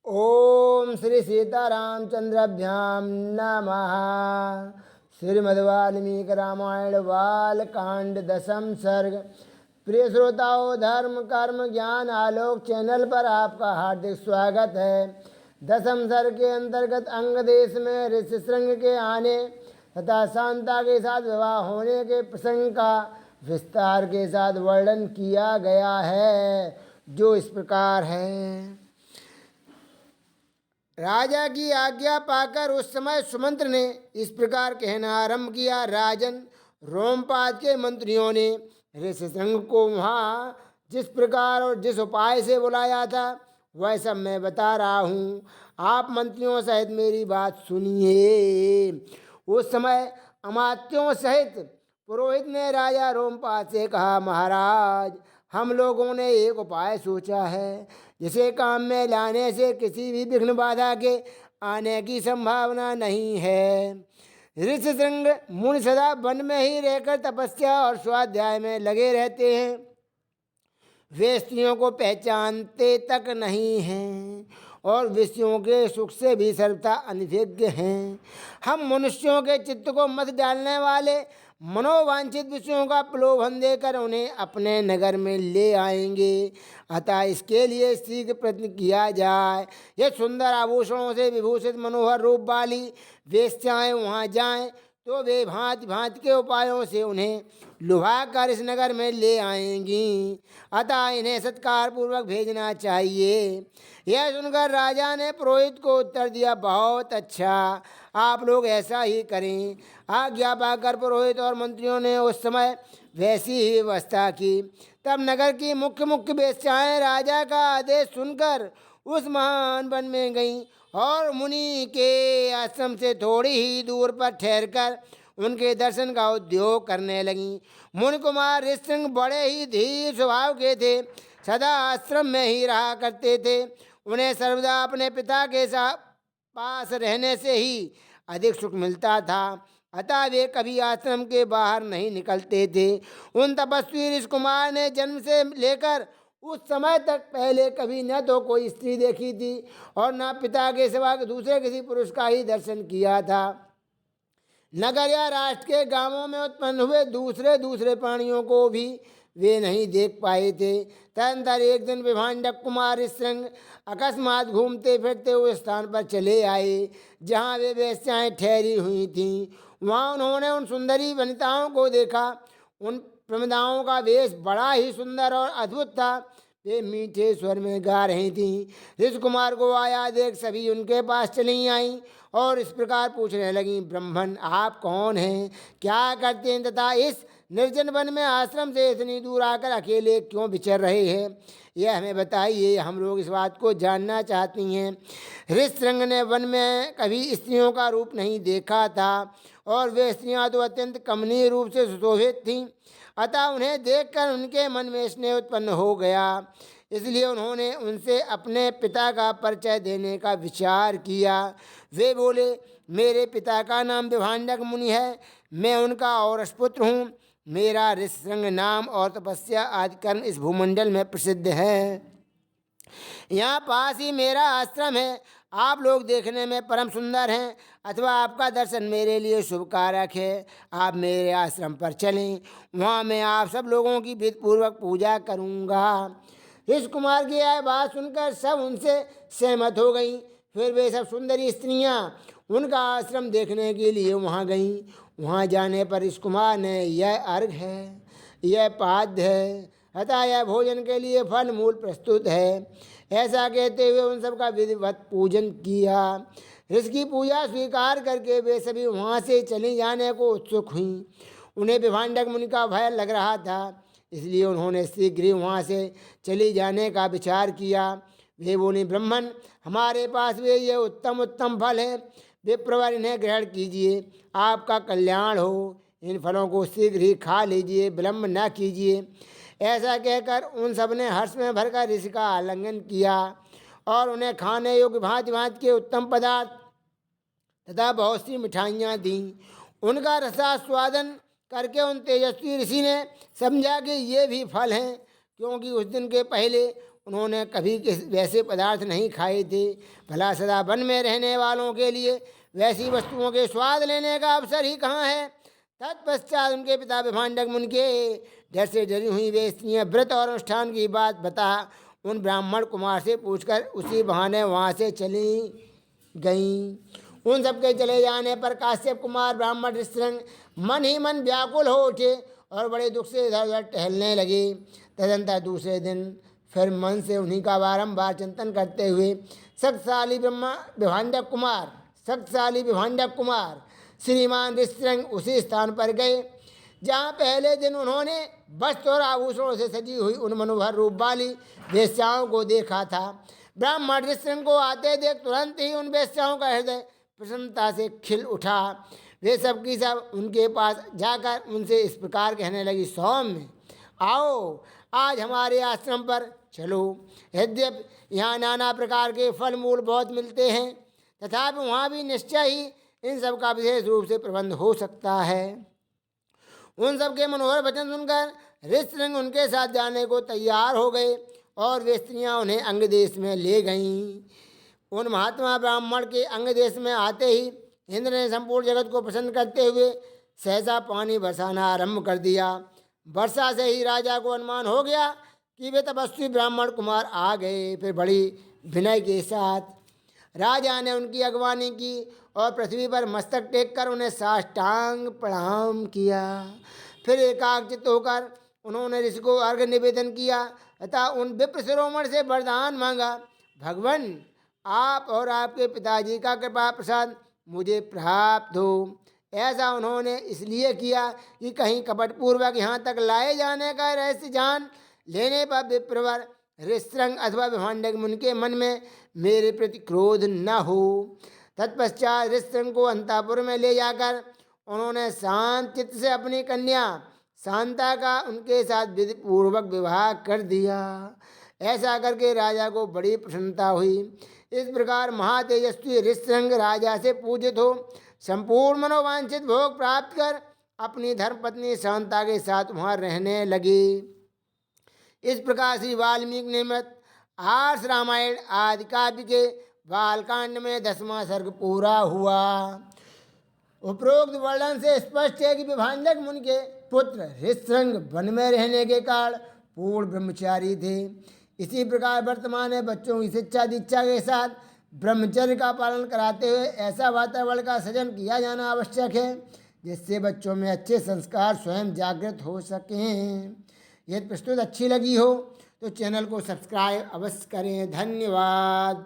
ओम श्री सीतारामचंद्राभ्याम नमः। श्रीमद्वाल्मीकि रामायण बालकांड दशम सर्ग। प्रिय श्रोताओं, धर्म कर्म ज्ञान आलोक चैनल पर आपका हार्दिक स्वागत है। दशम सर्ग के अंतर्गत अंग देश में ऋषिशृंग के आने तथा शांता के साथ विवाह होने के प्रसंग का विस्तार के साथ वर्णन किया गया है, जो इस प्रकार है। राजा की आज्ञा पाकर उस समय सुमंत्र ने इस प्रकार कहना आरंभ किया। राजन, रोमपाद के मंत्रियों ने ऋषिशृंग को वहाँ जिस प्रकार और जिस उपाय से बुलाया था वह सब मैं बता रहा हूँ। आप मंत्रियों सहित मेरी बात सुनिए। उस समय अमात्यों सहित पुरोहित ने राजा रोमपाद से कहा, महाराज, हम लोगों ने एक उपाय सोचा है जिसे काम में लाने से किसी भी विघ्न बाधा के आने की संभावना नहीं है। ऋषिशृंग मुनि सदा वन में ही रहकर तपस्या और स्वाध्याय में लगे रहते हैं। वे स्त्रियों को पहचानते तक नहीं हैं और विषयों के सुख से भी सर्वथा अनभिज्ञ हैं। हम मनुष्यों के चित्त को मत डालने वाले मनोवांछित विषयों का प्रलोभन देकर उन्हें अपने नगर में ले आएंगे। अतः इसके लिए शीघ्र प्रयत्न किया जाए। ये सुंदर आभूषणों से विभूषित मनोहर रूप वाली वेश्याएं वहाँ जाएं तो वे भांति भांति के उपायों से उन्हें लुभा कर इस नगर में ले आएंगी। अतः इन्हें सत्कार पूर्वक भेजना चाहिए। यह सुनकर राजा ने पुरोहित को उत्तर दिया, बहुत अच्छा, आप लोग ऐसा ही करें। आज्ञा पाकर पुरोहित और मंत्रियों ने उस समय वैसी ही व्यवस्था की। तब नगर की मुख्य मुख्य वेश्याएं राजा का आदेश सुनकर उस महान वन में गईं और मुनि के आश्रम से थोड़ी ही दूर पर ठहरकर उनके दर्शन का उद्योग करने लगीं। मुनि कुमार ऋषिशृंग बड़े ही धीर स्वभाव के थे, सदा आश्रम में ही रहा करते थे। उन्हें सर्वदा अपने पिता के साथ पास रहने से ही अधिक सुख मिलता था। अतः वे कभी आश्रम के बाहर नहीं निकलते थे। उन तपस्वी ऋषि कुमार ने जन्म से लेकर उस समय तक पहले कभी न तो कोई स्त्री देखी थी और न पिता के सिवा दूसरे किसी पुरुष का ही दर्शन किया था। नगर या राष्ट्र के गांवों में उत्पन्न हुए दूसरे दूसरे प्राणियों को भी वे नहीं देख पाए थे। तदनंतर एक दिन विभांडक कुमार ऋषिशृंग अकस्मात घूमते फिरते उस स्थान पर चले आए जहाँ वे वेश्याएं ठहरी हुई थीं। वहाँ उन्होंने उन सुंदरी वनिताओं को देखा। उन प्रमदाओं का वेश बड़ा ही सुंदर और अद्भुत था। वे मीठे स्वर में गा रही थीं। ऋषि कुमार को आया देख सभी उनके पास चली आईं और इस प्रकार पूछने लगीं, ब्राह्मण, आप कौन हैं, क्या करते हैं तथा इस निर्जन वन में आश्रम से इतनी दूर आकर अकेले क्यों विचर रहे हैं, यह हमें बताइए, हम लोग इस बात को जानना चाहती हैं। ऋषिशृंग ने वन में कभी स्त्रियों का रूप नहीं देखा था और वे स्त्रियां तो अत्यंत कमनीय रूप से सुशोभित थीं। अतः उन्हें देखकर उनके मन में स्नेह उत्पन्न हो गया। इसलिए उन्होंने उनसे अपने पिता का परिचय देने का विचार किया। वे बोले, मेरे पिता का नाम विभांडक मुनि है, मैं उनका औरस पुत्र हूँ। मेरा ऋषिशृंग नाम और तपस्या आदि कर्म इस भूमंडल में प्रसिद्ध है। यहाँ पास ही मेरा आश्रम है। आप लोग देखने में परम सुंदर हैं अथवा आपका दर्शन मेरे लिए शुभ कारक है। आप मेरे आश्रम पर चलें, वहाँ मैं आप सब लोगों की विधिपूर्वक पूजा करूँगा। ऋषि कुमार की यह बात सुनकर सब उनसे सहमत हो गईं। फिर वे सब सुंदरी स्त्रियाँ उनका आश्रम देखने के लिए वहाँ गईं। वहाँ जाने पर ऋषि कुमार ने, यह अर्घ है, यह पाद्य है, अतः यह भोजन के लिए फल मूल प्रस्तुत है, ऐसा कहते हुए उन सब का विधिवत पूजन किया। ऋषि की पूजा स्वीकार करके वे सभी वहाँ से चले जाने को उत्सुक हुईं। उन्हें विभांडक मुनि का भय लग रहा था, इसलिए उन्होंने शीघ्र ही वहाँ से चली जाने का विचार किया। वे बोले, ब्राह्मण, हमारे पास वे ये उत्तम उत्तम फल है, विप्रवर इन्हें ग्रहण कीजिए, आपका कल्याण हो। इन फलों को शीघ्र ही खा लीजिए, विलम्ब न कीजिए। ऐसा कहकर उन सब ने हर्ष में भरकर ऋषि का आलिंगन किया और उन्हें खाने योग्य भांति भांति के उत्तम पदार्थ तथा बहुत सी मिठाइयाँ दीं। उनका रसास्वादन करके उन तेजस्वी ऋषि ने समझा कि ये भी फल हैं, क्योंकि उस दिन के पहले उन्होंने कभी वैसे पदार्थ नहीं खाए थे। भला सदा वन में रहने वालों के लिए वैसी वस्तुओं के स्वाद लेने का अवसर ही कहाँ है। तत्पश्चात उनके पिता विभांडक मुनि के डर से डरी हुई वे स्त्रियाँ व्रत और अनुष्ठान की बात बता उन ब्राह्मण कुमार से पूछकर उसी बहाने वहाँ से चली गईं। उन सबके चले जाने पर काश्यप कुमार ब्राह्मण ऋष्यशृंग मन ही मन व्याकुल हो उठे और बड़े दुख से इधर उधर टहलने लगे। तदंतर दूसरे दिन फिर मन से उन्हीं का बारंबार चिंतन करते हुए शक्तिशाली विभांडक कुमार श्रीमान ऋष्यशृंग उसी स्थान पर गए जहाँ पहले दिन उन्होंने वस्त्र और आभूषणों से सजी हुई उन मनोहर रूप वाली वेश्याओं को देखा था। ब्राह्मण ऋष्यशृंग को आते देख तुरंत ही उन वेश्याओं का हृदय प्रसन्नता से खिल उठा। वे सब की सब उनके पास जाकर उनसे इस प्रकार कहने लगी, सौम्य आओ आज हमारे आश्रम पर चलो। यद्यपि यहाँ नाना प्रकार के फल मूल बहुत मिलते हैं, तथापि वहाँ भी निश्चय ही इन सब का विशेष रूप से प्रबंध हो सकता है। उन सब के मनोहर वचन सुनकर ऋष्यशृंग उनके साथ जाने को तैयार हो गए और वे स्त्रियाँ उन्हें अंग देश में ले गईं। उन महात्मा ब्राह्मण के अंग देश में आते ही इंद्र ने संपूर्ण जगत को प्रसन्न करते हुए सहसा पानी बरसाना आरंभ कर दिया। वर्षा से ही राजा को अनुमान हो गया कि वे तपस्वी ब्राह्मण कुमार आ गए। फिर बड़ी विनय के साथ राजा ने उनकी अगवानी की और पृथ्वी पर मस्तक टेक कर उन्हें साष्टांग प्रणाम किया। फिर एकाग्रचित्त होकर उन्होंने ऋषि को अर्घ्य निवेदन किया तथा उन विप्र शिरोमणि से वरदान मांगा, भगवान आप और आपके पिताजी का कृपा प्रसाद मुझे प्राप्त हो। ऐसा उन्होंने इसलिए किया कि कहीं कपटपूर्वक यहाँ तक लाए जाने का रहस्य जान लेने पर विप्रवर ऋष्यशृंग अथवा विभांडक मुनि के मन में मेरे प्रति क्रोध न हो। तत्पश्चात ऋष्यशृंग को अंतःपुर में ले जाकर उन्होंने शांत चित्त से अपनी कन्या शांता का उनके साथ विधिपूर्वक विवाह कर दिया। ऐसा करके राजा को बड़ी प्रसन्नता हुई। इस प्रकार महातेजस्वी ऋष्यशृंग राजा से पूजित हो संपूर्ण मनोवांछित भोग प्राप्त कर अपनी धर्मपत्नी शांता के साथ वहाँ रहने लगे। इस प्रकार श्री वाल्मीकि निर्मित आर्ष रामायण आदि काव्य के बालकांड में 10वां सर्ग पूरा हुआ। उपरोक्त वर्णन से स्पष्ट है कि विभांडक मुनि के पुत्र ऋष्यशृंग वन में रहने के कारण पूर्ण ब्रह्मचारी थे। इसी प्रकार वर्तमान में बच्चों की शिक्षा दीक्षा के साथ ब्रह्मचर्य का पालन कराते हुए ऐसा वातावरण का सृजन किया जाना आवश्यक है जिससे बच्चों में अच्छे संस्कार स्वयं जागृत हो सकें। यदि प्रस्तुत अच्छी लगी हो तो चैनल को सब्सक्राइब अवश्य करें। धन्यवाद।